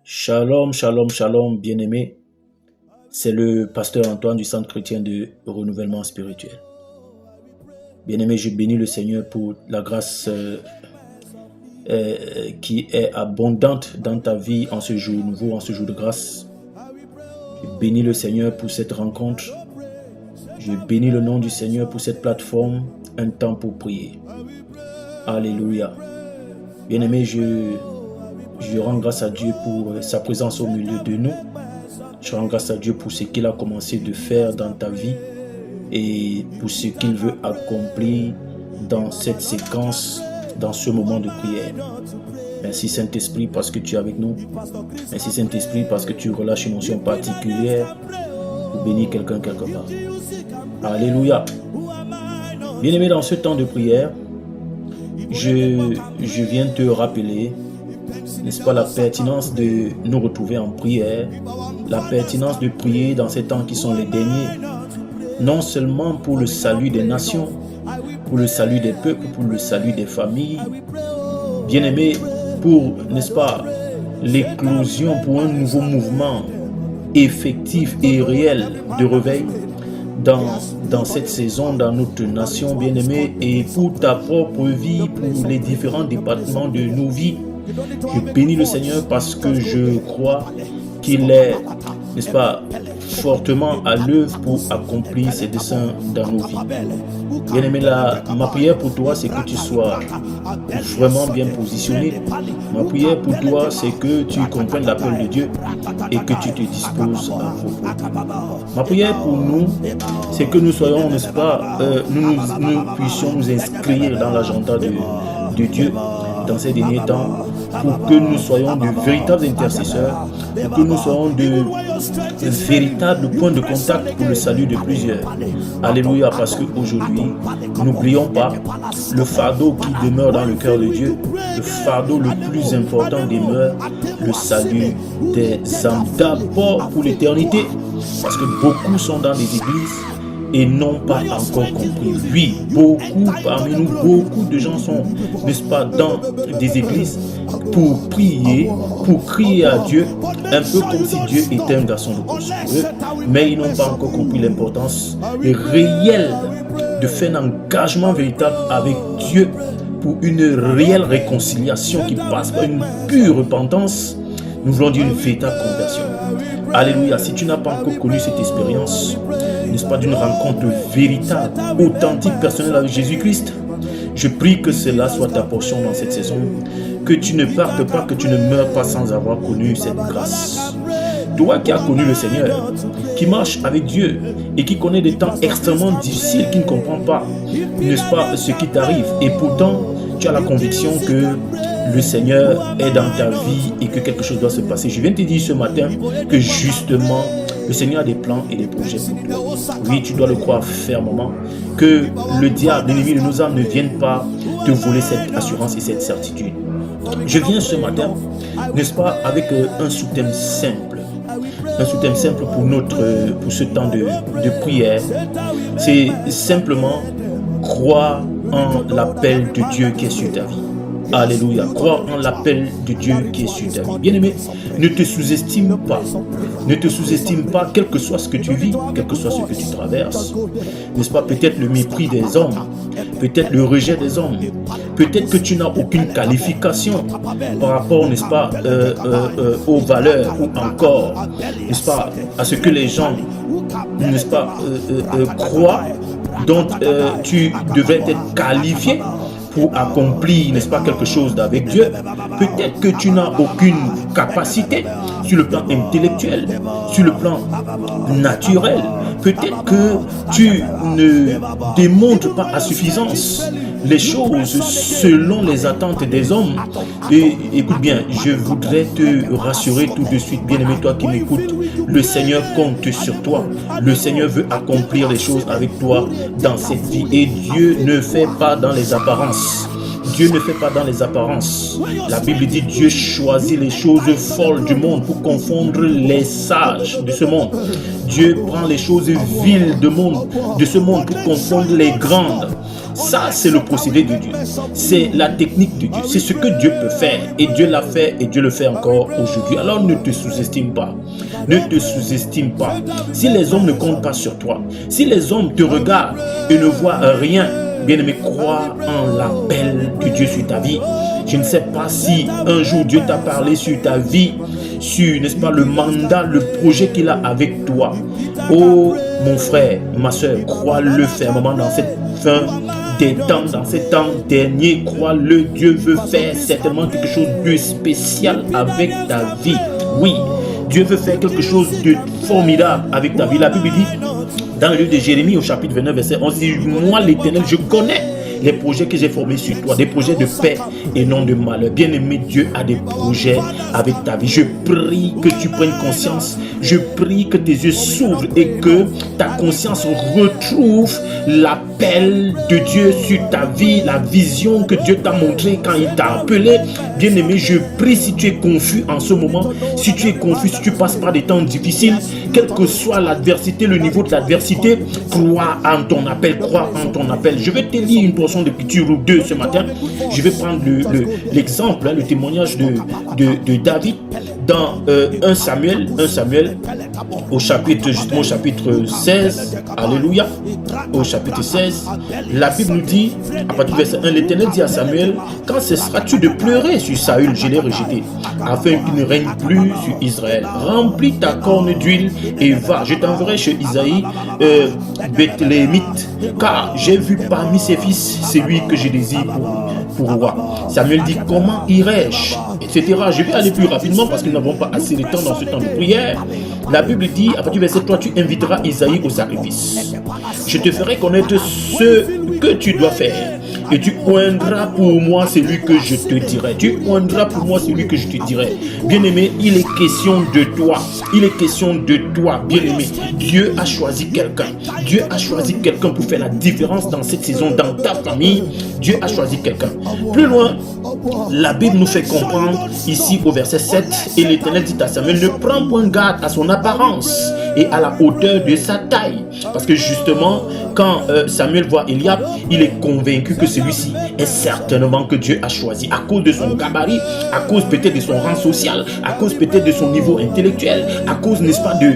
Shalom, shalom, shalom, bien-aimés. C'est le pasteur Antoine du Centre chrétien de renouvellement spirituel. Bien-aimé, je bénis le Seigneur pour la grâce qui est abondante dans ta vie en ce jour nouveau, en ce jour de grâce. Je bénis le Seigneur pour cette rencontre. Je bénis le nom du Seigneur pour cette plateforme, un temps pour prier. Alléluia. Bien-aimé, je rends grâce à Dieu pour sa présence au milieu de nous. Je rends grâce à Dieu pour ce qu'il a commencé de faire dans ta vie et pour ce qu'il veut accomplir dans cette séquence, dans ce moment de prière. Merci Saint-Esprit parce que tu es avec nous. Merci Saint-Esprit parce que tu relâches une onction particulière pour bénir quelqu'un quelque part. Alléluia. Bien-aimé, dans ce temps de prière, je viens te rappeler, n'est-ce pas, la pertinence de nous retrouver en prière, la pertinence de prier dans ces temps qui sont les derniers, non seulement pour le salut des nations, pour le salut des peuples, pour le salut des familles, bien-aimés, pour, n'est-ce pas, l'éclosion, pour un nouveau mouvement effectif et réel de réveil dans cette saison, dans notre nation, bien-aimée, et pour ta propre vie, pour les différents départements de nos vies. Je bénis le Seigneur parce que je crois qu'il est, n'est-ce pas, fortement à l'œuvre pour accomplir ses desseins dans nos vies. Bien-aimé, ma prière pour toi, c'est que tu sois vraiment bien positionné. Ma prière pour toi, c'est que tu comprennes l'appel de Dieu et que tu te disposes à propos. Ma prière pour nous, c'est que nous soyons, n'est-ce pas, nous puissions nous inscrire dans l'agenda de Dieu dans ces derniers temps, pour que nous soyons de véritables intercesseurs, pour que nous soyons de véritables points de contact pour le salut de plusieurs. Alléluia, parce qu'aujourd'hui, n'oublions pas le fardeau qui demeure dans le cœur de Dieu. Le fardeau le plus important demeure le salut des âmes, d'abord pour l'éternité, parce que beaucoup sont dans les églises et n'ont pas encore compris. Oui, beaucoup parmi nous, beaucoup de gens sont, n'est-ce pas, dans des églises pour prier, pour crier à Dieu, un peu comme si Dieu était un garçon de course pour eux, mais ils n'ont pas encore compris l'importance réelle de faire un engagement véritable avec Dieu pour une réelle réconciliation qui passe par une pure repentance. Nous voulons dire une véritable conversion. Alléluia, si tu n'as pas encore connu cette expérience, n'est-ce pas, d'une rencontre véritable, authentique, personnelle avec Jésus-Christ, je prie que cela soit ta portion dans cette saison, que tu ne partes pas, que tu ne meurs pas sans avoir connu cette grâce. Toi qui as connu le Seigneur, qui marche avec Dieu et qui connaît des temps extrêmement difficiles, qui ne comprend pas, n'est-ce pas, ce qui t'arrive, et pourtant tu as la conviction que le Seigneur est dans ta vie et que quelque chose doit se passer. Je viens te dire ce matin que justement, le Seigneur a des plans et des projets pour toi. Oui, tu dois le croire fermement, que le diable, l'ennemi de nos âmes, ne vienne pas te voler cette assurance et cette certitude. Je viens ce matin, n'est-ce pas, avec un sous-thème simple. Un sous-thème simple pour ce temps de prière. C'est simplement croire en l'appel de Dieu qui est sur ta vie. Alléluia. Croire en l'appel de Dieu qui est sur ta vie. Bien-aimé, ne te sous-estime pas. Ne te sous-estime pas, quel que soit ce que tu vis, quel que soit ce que tu traverses. N'est-ce pas, peut-être le mépris des hommes, peut-être le rejet des hommes, peut-être que tu n'as aucune qualification par rapport, n'est-ce pas, aux valeurs ou encore, n'est-ce pas, à ce que les gens, n'est-ce pas, croient, dont tu devrais être qualifié pour accomplir, n'est-ce pas, quelque chose avec Dieu. Peut-être que tu n'as aucune capacité sur le plan intellectuel, sur le plan naturel. Peut-être que tu ne démontres pas à suffisance les choses selon les attentes des hommes. Et écoute bien, je voudrais te rassurer tout de suite, bien-aimé, toi qui m'écoutes. Le Seigneur compte sur toi. Le Seigneur veut accomplir les choses avec toi dans cette vie. Et Dieu ne fait pas dans les apparences. Dieu ne fait pas dans les apparences. La Bible dit Dieu choisit les choses folles du monde pour confondre les sages de ce monde. Dieu prend les choses viles de ce monde pour confondre les grandes. Ça, c'est le procédé de Dieu. C'est la technique de Dieu. C'est ce que Dieu peut faire. Et Dieu l'a fait et Dieu le fait encore aujourd'hui. Alors ne te sous-estime pas. Ne te sous-estime pas. Si les hommes ne comptent pas sur toi, si les hommes te regardent et ne voient rien, bien-aimé, crois en l'appel de Dieu sur ta vie. Je ne sais pas si un jour Dieu t'a parlé sur ta vie, sur, n'est-ce pas, le mandat, le projet qu'il a avec toi. Oh, mon frère, ma soeur, crois-le fermement dans cette fin des temps, dans ces temps derniers, crois-le, Dieu veut faire certainement quelque chose de spécial avec ta vie. Oui, Dieu veut faire quelque chose de formidable avec ta vie. La Bible dit, dans le livre de Jérémie, au chapitre 29, verset 11, dit, moi l'Éternel, je connais les projets que j'ai formés sur toi, des projets de paix et non de malheur. Bien-aimé, Dieu a des projets avec ta vie. Je prie que tu prennes conscience. Je prie que tes yeux s'ouvrent et que ta conscience retrouve l'appel de Dieu sur ta vie, la vision que Dieu t'a montrée quand il t'a appelé. Bien-aimé, je prie, si tu es confus en ce moment, si tu es confus, si tu passes par des temps difficiles, quelle que soit l'adversité, le niveau de l'adversité, crois en ton appel, crois en ton appel. Je vais te lire une portion d'écriture ou deux ce matin. Je vais prendre l'exemple, le témoignage de David dans 1 Samuel au chapitre 16. Alléluia. Au chapitre 16, la Bible nous dit, à partir du verset 1, l'Éternel dit à Samuel, quand cesseras-tu de pleurer sur Saül, je l'ai rejeté, afin qu'il ne règne plus sur Israël. Remplis ta corne d'huile et va, je t'enverrai chez Isaïe, Bethléemite, car j'ai vu parmi ses fils celui que je désire pour roi. Samuel dit, comment irai-je, etc. Je vais aller plus rapidement parce que nous n'avons pas assez de temps dans ce temps de prière. La Bible dit, à partir du verset 3, tu inviteras Isaïe au sacrifice. Je te ferai connaître ce que tu dois faire. Et tu oindras pour moi celui que je te dirai. Tu oindras pour moi celui que je te dirai. Bien-aimé, il est question de toi. Il est question de toi, bien-aimé. Dieu a choisi quelqu'un. Dieu a choisi quelqu'un pour faire la différence dans cette saison, dans ta famille. Dieu a choisi quelqu'un. Plus loin, la Bible nous fait comprendre ici au verset 7, et l'Éternel dit à Samuel, ne prends point garde à son apparence et à la hauteur de sa taille. Parce que justement, quand Samuel voit Eliab, il est convaincu que celui-ci est certainement que Dieu a choisi à cause de son gabarit, à cause peut-être de son rang social, à cause peut-être de son niveau intellectuel, à cause, n'est-ce pas, de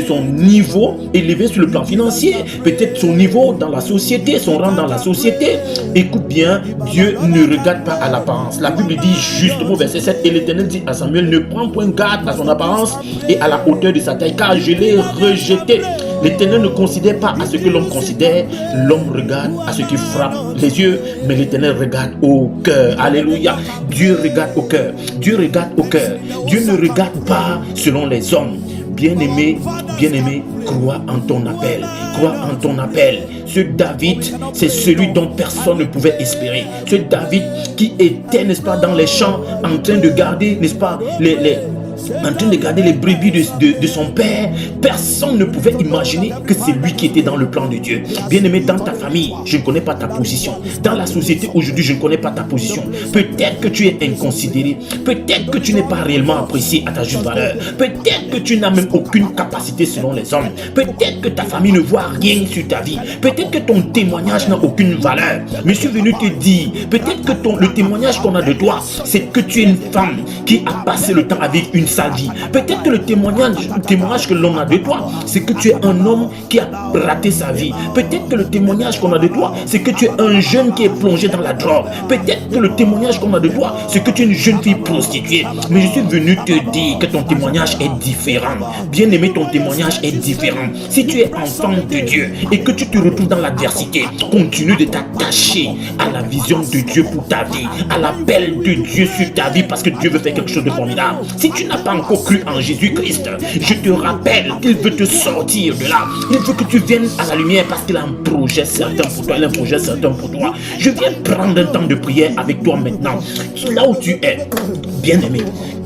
son niveau élevé sur le plan financier, peut-être son niveau dans la société, son rang dans la société. Écoute bien, Dieu ne regarde pas à l'apparence. La Bible dit justement, verset 7, et l'Éternel dit à Samuel, ne prends point garde à son apparence et à la hauteur de sa taille, car je l'ai rejeté. L'Éternel ne considère pas à ce que l'homme considère, l'homme regarde à ce qui frappe les yeux, mais l'Éternel regarde au cœur. Alléluia. Dieu regarde au cœur. Dieu regarde au cœur. Dieu ne regarde pas selon les hommes. Bien-aimé, crois en ton appel. Crois en ton appel. Ce David, c'est celui dont personne ne pouvait espérer. Ce David qui était, n'est-ce pas, dans les champs, en train de garder, n'est-ce pas, en train de garder les brebis de son père. Personne ne pouvait imaginer que c'est lui qui était dans le plan de Dieu. Bien-aimé, dans ta famille, je ne connais pas ta position. Dans la société aujourd'hui, je ne connais pas ta position. Peut-être que tu es inconsidéré. Peut-être que tu n'es pas réellement apprécié à ta juste valeur. Peut-être que tu n'as même aucune capacité selon les hommes. Peut-être que ta famille ne voit rien sur ta vie. Peut-être que ton témoignage n'a aucune valeur. Mais je suis venu te dire, peut-être que le témoignage qu'on a de toi, c'est que tu es une femme qui a passé le temps à vivre une sale vie. Peut-être que le témoignage que l'on a de toi, c'est que tu es un homme qui a raté sa vie. Peut-être que le témoignage qu'on a de toi, c'est que tu es un jeune qui est plongé dans la drogue. Peut-être que le témoignage qu'on a de toi, c'est que tu es une jeune fille prostituée. Mais je suis venu te dire que ton témoignage est différent. Bien aimé, ton témoignage est différent. Si tu es enfant de Dieu et que tu te retrouves dans l'adversité, continue de t'attacher à la vision de Dieu pour ta vie, à l'appel de Dieu sur ta vie, parce que Dieu veut faire quelque chose de formidable. Si tu n'as pas encore cru en Jésus-Christ, je te rappelle qu'il veut te sortir de là. Il veut que tu viennes à la lumière parce qu'il a un projet certain pour toi. Il a un projet certain pour toi. Je viens prendre un temps de prière avec toi maintenant. Là où tu es, bien-aimé,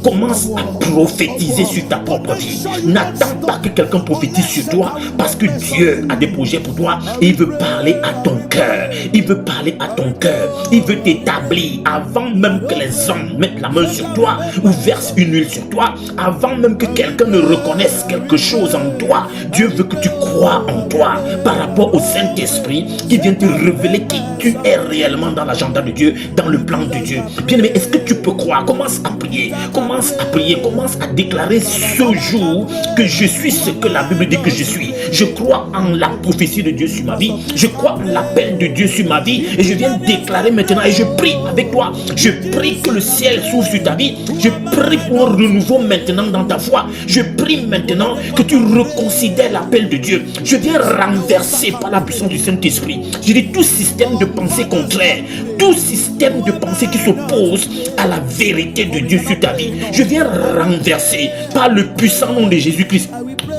commence à prophétiser sur ta propre vie. N'attends pas que quelqu'un prophétise sur toi, parce que Dieu a des projets pour toi et il veut parler à ton cœur. Il veut parler à ton cœur. Il veut t'établir avant même que les hommes mettent la main sur toi ou versent une huile sur toi. toi, avant même que quelqu'un ne reconnaisse quelque chose en toi, Dieu veut que tu crois en toi par rapport au Saint-Esprit qui vient te révéler qui tu es réellement dans l'agenda de Dieu, dans le plan de Dieu. Bien-aimé, est-ce que tu peux croire? Commence à prier, commence à déclarer ce jour que je suis ce que la Bible dit que je suis. Je crois en la prophétie de Dieu sur ma vie, je crois en l'appel de Dieu sur ma vie et je viens déclarer maintenant et je prie avec toi. Je prie que le ciel s'ouvre sur ta vie. Je prie pour un renouveau maintenant dans ta foi. Je prie maintenant que tu reconsidères l'appel de Dieu. Je viens renverser par la puissance du Saint-Esprit. Je dis tout système de pensée contraire, tout système de pensée qui s'oppose à la vérité de Dieu sur ta vie. Je viens renverser par le puissant nom de Jésus-Christ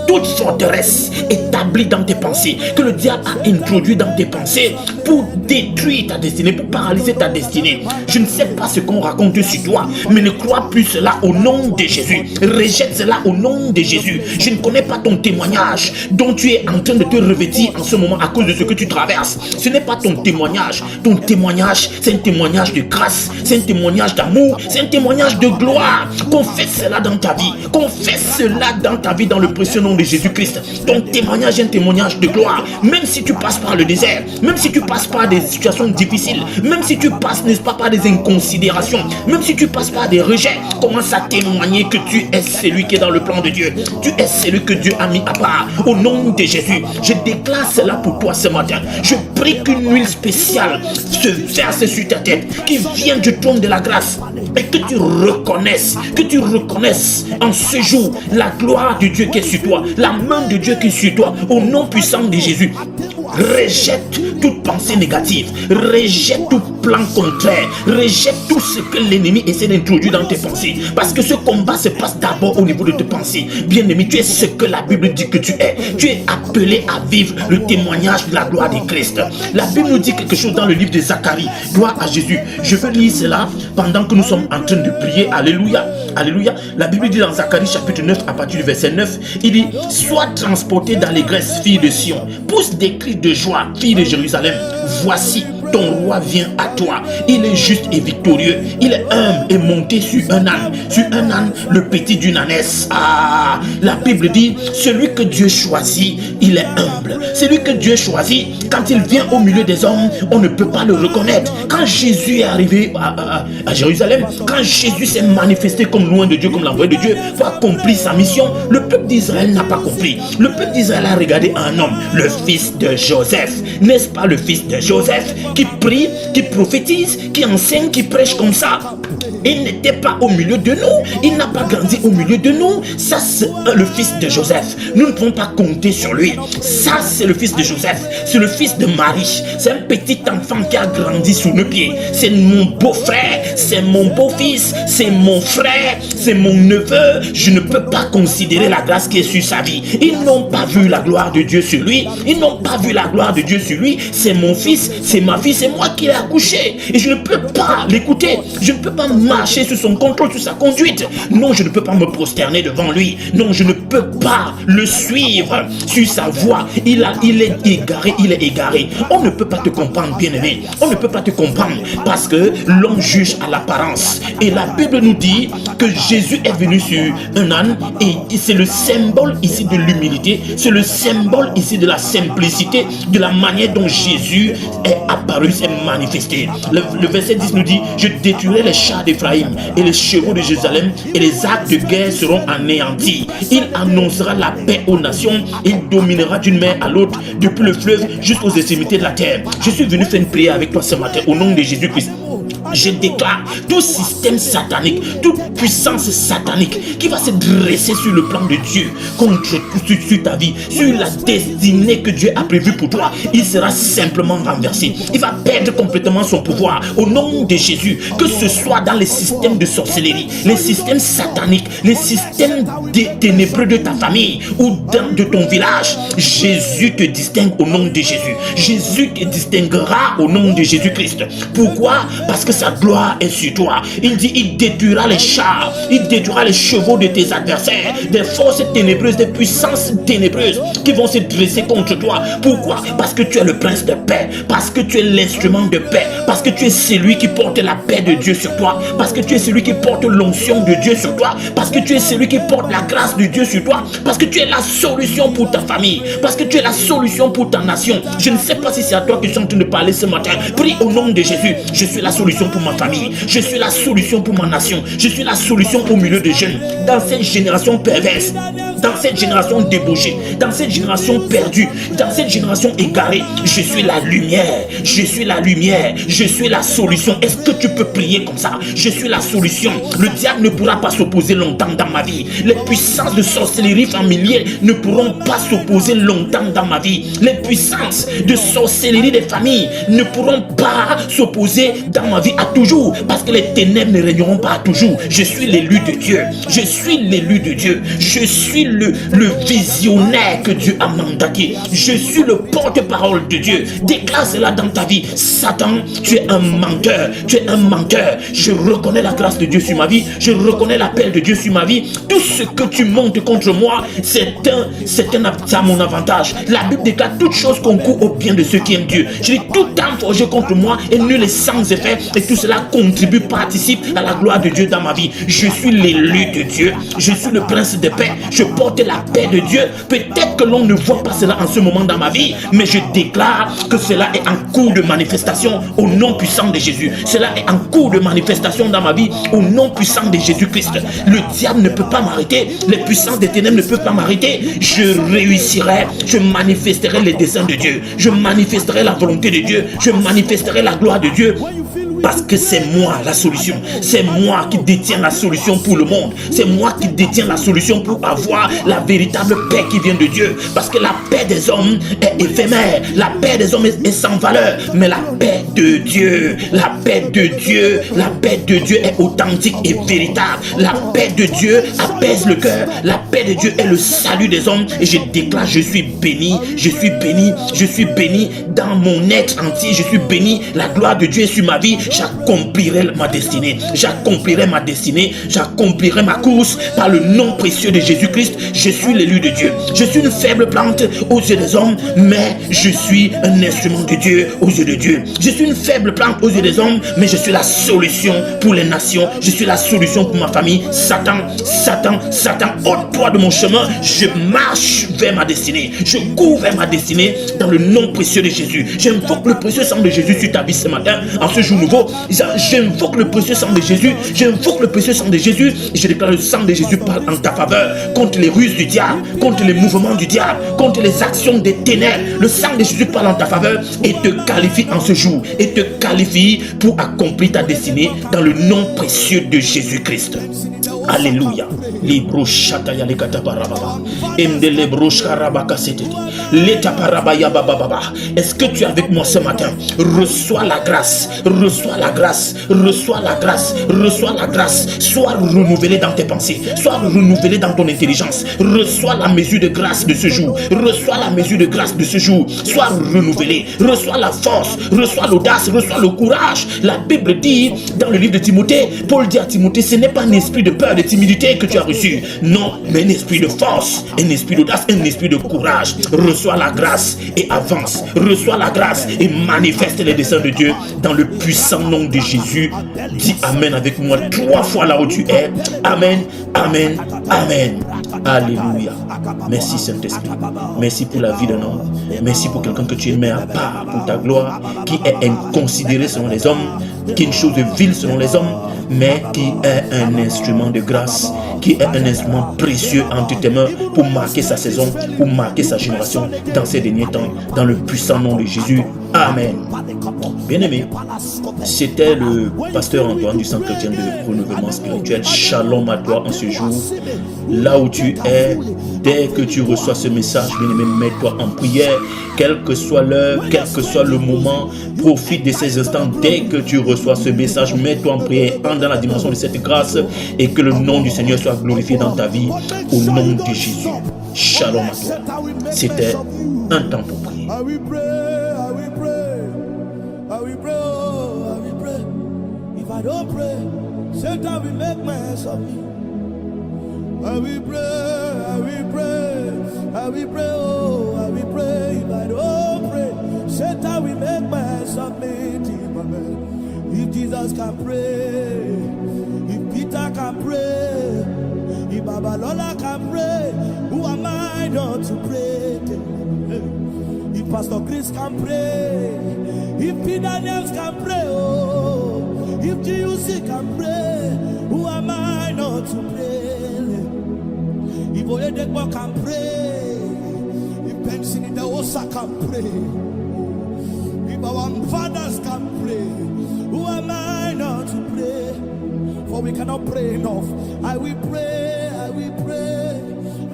toute forteresse établie dans tes pensées, que le diable a introduit dans tes pensées pour détruire ta destinée, pour paralyser ta destinée. Je ne sais pas ce qu'on raconte sur toi, mais ne crois plus cela au nom de Jésus. Rejette cela au nom de Jésus. Je ne connais pas ton témoignage dont tu es en train de te revêtir en ce moment à cause de ce que tu traverses. Ce n'est pas ton témoignage. Ton témoignage, c'est un témoignage de grâce, c'est un témoignage d'amour, c'est un témoignage de gloire. Confesse cela dans ta vie. Confesse cela dans ta vie dans le précieux nom de Jésus-Christ. Ton témoignage est un témoignage de gloire. Même si tu passes par le désert, même si tu passes par des situations difficiles, même si tu passes, n'est-ce pas, par des inconsidérations, même si tu passes par des rejets, commence à témoigner que tu es celui qui est dans le plan de Dieu. Tu es celui que Dieu a mis à part. Au nom de Jésus, je déclare cela pour toi ce matin. Je prie qu'une huile spéciale se verse sur ta tête, qui vient du trône de la grâce, et que tu reconnaisses en ce jour la gloire de Dieu qui est sur toi, la main de Dieu qui est sur toi, au nom puissant de Jésus. Rejette toute pensée négative, rejette tout plan contraire, rejette tout ce que l'ennemi essaie d'introduire dans tes pensées, parce que ce combat se passe d'abord au niveau de tes pensées. Bien-aimé, tu es ce que la Bible dit que tu es. Tu es appelé à vivre le témoignage de la gloire de Christ. La Bible nous dit quelque chose dans le livre de Zacharie. Gloire à Jésus. Je veux lire cela pendant que nous sommes en train de prier. Alléluia. Alléluia. La Bible dit dans Zacharie chapitre 9 à partir du verset 9, il dit: sois transporté d'allégresse, fille de Sion, pousse des cris de joie, fille de Jérusalem. Voici, ton roi vient à toi. Il est juste et victorieux. Il est humble et monté sur un âne, le petit d'une ânesse. Ah, la Bible dit, celui que Dieu choisit, il est humble. Celui que Dieu choisit, quand il vient au milieu des hommes, on ne peut pas le reconnaître. Quand Jésus est arrivé à Jérusalem, quand Jésus s'est manifesté comme loin de Dieu, comme l'envoyé de Dieu, pour accomplir sa mission, le peuple d'Israël n'a pas compris. Le peuple d'Israël a regardé un homme, le fils de Joseph. N'est-ce pas le fils de Joseph qui prie, qui prophétise, qui enseigne, qui prêche comme ça? Il n'était pas au milieu de nous. Il n'a pas grandi au milieu de nous. Ça, c'est le fils de Joseph. Nous ne pouvons pas compter sur lui. Ça, c'est le fils de Joseph. C'est le fils de Marie. C'est un petit enfant qui a grandi sous nos pieds. C'est mon beau-frère. C'est mon beau-fils. C'est mon frère. C'est mon neveu. Je ne peux pas considérer la grâce qui est sur sa vie. Ils n'ont pas vu la gloire de Dieu sur lui. Ils n'ont pas vu la gloire de Dieu sur lui. C'est mon fils. C'est ma fille. C'est moi qui l'ai accouché. Et je ne peux pas l'écouter. Je ne peux pas marcher sur son contrôle, sur sa conduite. Non, je ne peux pas me prosterner devant lui. Non, je ne peux pas le suivre sur sa voie. Il est égaré. On ne peut pas te comprendre, bien-aimé. On ne peut pas te comprendre parce que l'homme juge à l'apparence. Et la Bible nous dit que Jésus est venu sur un âne et c'est le symbole ici de l'humilité. C'est le symbole ici de la simplicité, de la manière dont Jésus est apparu, s'est manifesté. Le verset 10 nous dit: je détruirai les chars d'Éphraïm et les chevaux de Jérusalem et les arcs de guerre seront anéantis. Il annoncera la paix aux nations. Il dominera d'une mer à l'autre, depuis le fleuve jusqu'aux extrémités de la terre. Je suis venu faire une prière avec toi ce matin au nom de Jésus-Christ. Je déclare tout système satanique, toute puissance satanique qui va se dresser sur le plan de Dieu contre sur ta vie, sur la destinée que Dieu a prévue pour toi, il sera simplement renversé. Il va perdre complètement son pouvoir au nom de Jésus. Que ce soit dans les systèmes de sorcellerie, les systèmes sataniques, les systèmes ténébreux de ta famille ou de ton village, Jésus te distingue au nom de Jésus. Jésus te distinguera au nom de Jésus-Christ. Pourquoi? Parce que sa gloire est sur toi. Il dit: il détruira les chars, il détruira les chevaux de tes adversaires, des forces ténébreuses, des puissances ténébreuses qui vont se dresser contre toi. Pourquoi? Parce que tu es le prince de paix, parce que tu es l'instrument de paix, parce parce que tu es celui qui porte la paix de Dieu sur toi, parce que tu es celui qui porte l'onction de Dieu sur toi, parce que tu es celui qui porte la grâce de Dieu sur toi, parce que tu es la solution pour ta famille, parce que tu es la solution pour ta nation. Je ne sais pas si c'est à toi que je suis en train de parler ce matin. Prie au nom de Jésus. Je suis la solution pour ma famille, je suis la solution pour ma nation, je suis la solution au milieu des jeunes, dans cette génération perverse, dans cette génération débauchée, dans cette génération perdue, dans cette génération égarée. Je suis la lumière, je suis la lumière, je suis la solution. Est-ce que tu peux prier comme ça? Je suis la solution. Le diable ne pourra pas s'opposer longtemps dans ma vie. Les puissances de sorcellerie familière ne pourront pas s'opposer longtemps dans ma vie. Les puissances de sorcellerie des familles ne pourront pas s'opposer dans ma vie à toujours, parce que les ténèbres ne régneront pas à toujours. Je suis l'élu de Dieu, je suis l'élu de Dieu, je suis le visionnaire que Dieu a mandaté, je suis le porte-parole de Dieu. Déclare cela dans ta vie. Satan, tu es un menteur, tu es un menteur. Je reconnais la grâce de Dieu sur ma vie, je reconnais l'appel de Dieu sur ma vie. Tout ce que tu montes contre moi, c'est à mon avantage. La Bible déclare: toute chose concourt au bien de ceux qui aiment Dieu. Je dis: tout temps forgé contre moi est nul et sans effet, et tout cela contribue, participe à la gloire de Dieu dans ma vie. Je suis l'élu de Dieu, je suis le prince de paix, je porte la paix de Dieu. Peut-être que l'on ne voit pas cela en ce moment dans ma vie, mais je déclare que cela est en cours de manifestation au nom puissant de Jésus. Cela est en cours de manifestation dans ma vie au nom puissant de Jésus-Christ. Le diable ne peut pas m'arrêter, les puissances des ténèbres ne peuvent pas m'arrêter. Je réussirai, je manifesterai les desseins de Dieu, je manifesterai la volonté de Dieu, je manifesterai la gloire de Dieu. Parce que c'est moi la solution, c'est moi qui détiens la solution pour le monde, c'est moi qui détiens la solution pour avoir la véritable paix qui vient de Dieu. Parce que la paix des hommes est éphémère, la paix des hommes est sans valeur, mais la paix de Dieu, la paix de Dieu, la paix de Dieu est authentique et véritable. La paix de Dieu apaise le cœur, la paix de Dieu est le salut des hommes. Et je déclare: je suis béni, je suis béni, je suis béni dans mon être entier, je suis béni. La gloire de Dieu est sur ma vie. J'accomplirai ma destinée, j'accomplirai ma destinée, j'accomplirai ma course par le nom précieux de Jésus-Christ. Je suis l'élu de Dieu, je suis une faible plante aux yeux des hommes, mais je suis un instrument de Dieu aux yeux de Dieu. Je suis une faible plante aux yeux des hommes, mais je suis la solution pour les nations, je suis la solution pour ma famille. Satan, Satan, Satan, ôte-toi de mon chemin. Je marche vers ma destinée, je cours vers ma destinée dans le nom précieux de Jésus. J'invoque le précieux sang de Jésus sur ta vie ce matin, en ce jour nouveau. J'invoque le précieux sang de Jésus, j'invoque le précieux sang de Jésus, et je déclare: le sang de Jésus parle en ta faveur, contre les ruses du diable, contre les mouvements du diable, contre les actions des ténèbres. Le sang de Jésus parle en ta faveur et te qualifie en ce jour, et te qualifie pour accomplir ta destinée dans le nom précieux de Jésus-Christ. Alléluia. Libro shataya le katabarababa. Endele broshkarabaka setete. Leta parabaya bababa. Est-ce que tu es avec moi ce matin? Reçois la grâce, reçois la grâce, reçois la grâce, reçois la grâce. Sois renouvelé dans tes pensées, sois renouvelé dans ton intelligence. Reçois la mesure de grâce de ce jour, reçois la mesure de grâce de ce jour. Sois renouvelé, reçois la force, reçois l'audace, reçois le courage. La Bible dit dans le livre de Timothée, Paul dit à Timothée: ce n'est pas un esprit de peur, de timidité que tu as reçu, non, mais un esprit de force, un esprit d'audace, un esprit de courage. Reçois la grâce et avance, reçois la grâce et manifeste les desseins de Dieu dans le puissant nom de Jésus. Dis amen avec moi 3 fois là où tu es. Amen, amen, amen. Alléluia. Merci Saint-Esprit, merci pour la vie d'un homme, merci pour quelqu'un que tu mets à part pour ta gloire, qui est inconsidéré selon les hommes, qui est une chose vile selon les hommes, mais qui est un instrument de grâce, qui est un instrument précieux entre tes mains pour marquer sa saison, pour marquer sa génération dans ces derniers temps, dans le puissant nom de Jésus. Amen. Bien-aimé, c'était le pasteur Antoine du Centre chrétien de renouvellement spirituel. Shalom à toi en ce jour. Là où tu es, dès que tu reçois ce message, bien-aimé, mets-toi en prière, quelle que soit l'heure, quel que soit le moment, profite de ces instants. Dès que tu reçois ce message, mets-toi en prière, entre dans la dimension de cette grâce et que le nom du Seigneur soit glorifié dans ta vie au nom de Jésus. Shalom à toi. C'était un temps pour prier. I don't pray, Satan will make my ass of me. I will pray, I will pray, I will pray, oh, I will pray. If I don't pray, Satan will make my ass of me. If Jesus can pray, if Peter can pray, if Babalola can pray, who am I not to pray? If Pastor Chris can pray, if Peter Names can pray, oh, if GUC can pray, who am I not to pray? If Oyedekbo can pray, if Benson in the Osa can pray, if our fathers can pray, who am I not to pray? For we cannot pray enough. I will pray, I will pray,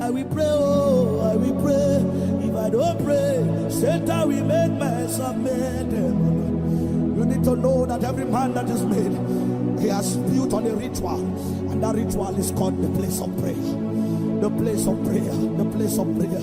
I will pray, oh, I will pray. If I don't pray, Satan will make myself made. You need to know that every man that is made, he has built on a ritual, and that ritual is called the place of prayer. The place of prayer, the place of prayer.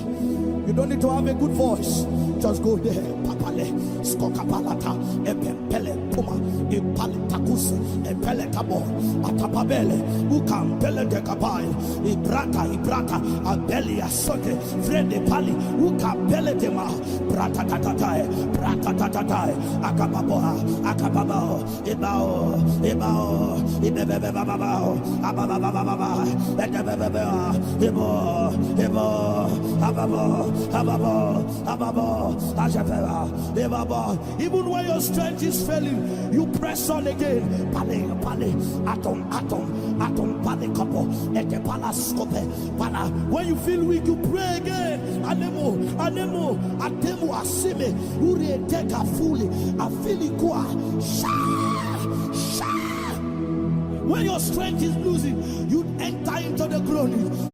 You don't need to have a good voice. Just go there. Papale, skokapalata, epempele puma, ipalitakus, epele kabo, atapabele, ukampele de kapai, ibrata, abeli asote, frede pali, ukampele de ma, brata tatatai, akababoa, ibao, ibebebebabao, abababababa, edebebebea, even when your strength is failing, you press on again. Atom, when you feel weak, you pray again. Anemo, asime, uri teka fully, afilikua, when your strength is losing, you enter into the groaning.